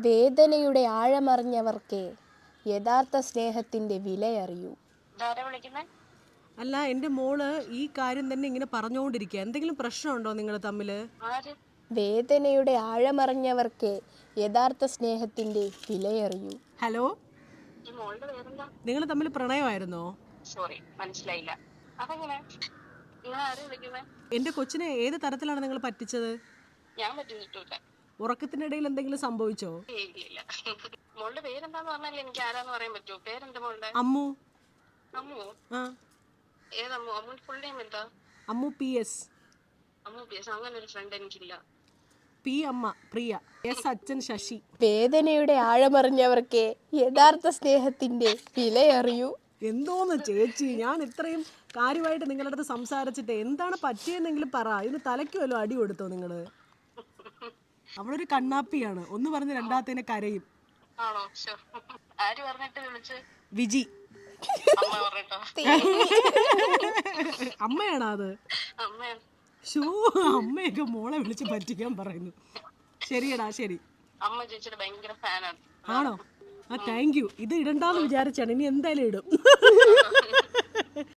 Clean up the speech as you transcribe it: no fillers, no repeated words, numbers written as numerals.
വേദനയുടെ ആഴമറിഞ്ഞവർക്കേ യഥാർത്ഥ സ്നേഹത്തിന്റെ വിലയറിയൂ. അല്ല, എൻ്റെ മോള് ഈ കാര്യം തന്നെ ഇങ്ങനെ പറഞ്ഞുകൊണ്ടിരിക്കുക. എന്തെങ്കിലും പ്രശ്നമുണ്ടോ നിങ്ങൾ തമ്മിൽ? വേദനയുടെ ആഴമറിഞ്ഞവർക്കേ യഥാർത്ഥ സ്നേഹത്തിന്റെ വിലയറിയൂ. ഹലോ, നിങ്ങൾ തമ്മിൽ പ്രണയമായിരുന്നോ? സോറി, മനസ്സിലായില്ല. അതെങ്ങനെ? നിങ്ങൾ ആരും വിളിക്കുന്നത്? എൻ്റെ കൊച്ചിനെ ഏത് തരത്തിലാണ് നിങ്ങൾ പറ്റിച്ചത്? ഞാൻ പറ്റിച്ചിട്ടില്ല. ഉറക്കത്തിനിടയിൽ എന്തെങ്കിലും സംഭവിച്ചോ? ഇല്ല. മോളുടെ പേരെന്താന്ന് പറഞ്ഞാൽ എനിക്ക് ആരാന്ന് പറയാൻ പറ്റുമോ? പേരെന്താ മോളുടെ? അമ്മു. അമ്മു? ആ, ഏതമ്മു? അമ്മു ഫുൾ നെയിം എന്താ? അമ്മു PS. അമ്മു PS. അങ്ങനെ ഒരു ഫ്രണ്ട് എനിക്കില്ല. P അമ്മ പ്രിയ, S അച്ഛൻ ശശി. വേദനയുടെ ആഴമറിഞ്ഞവർക്കേ യഥാർത്ഥ സ്നേഹത്തിന്റെ വിലയറിയൂ. എന്തോന്ന് ചേച്ചി, ഞാൻ ഇത്രയും കാര്യമായിട്ട് നിങ്ങളുടെ അടുത്ത് സംസാരിച്ചിട്ട് എന്താണ് പറ്റിയെന്നെങ്കിലും പറ. ഇതിന് തലയ്ക്ക് വല്ലതും അടി കൊടുത്തോ നിങ്ങള്? അവളൊരു കണ്ണാപ്പിയാണ്. ഒന്ന് പറഞ്ഞ് രണ്ടാമത്തേനെ കരയും. ആണോ? ആര് പറഞ്ഞിട്ട് വിളിച്ച്? വിജി. അമ്മ പറഞ്ഞിട്ടോ? അമ്മയാണോ അത്? അമ്മയാണ്. ഷൂ, അമ്മയൊക്കെ മോളെ വിളിച്ച് പറ്റിക്കാൻ പറയുന്നു. ശരിയടാ, ശരി. അമ്മ ചേച്ചിയുടെ ഭയങ്കര ഫാനാണ്. ആണോ? ആ, താങ്ക് യു. ഇത് ഇടണ്ടാന്ന് വിചാരിച്ചാണ്, ഇനി എന്തായാലും ഇടും.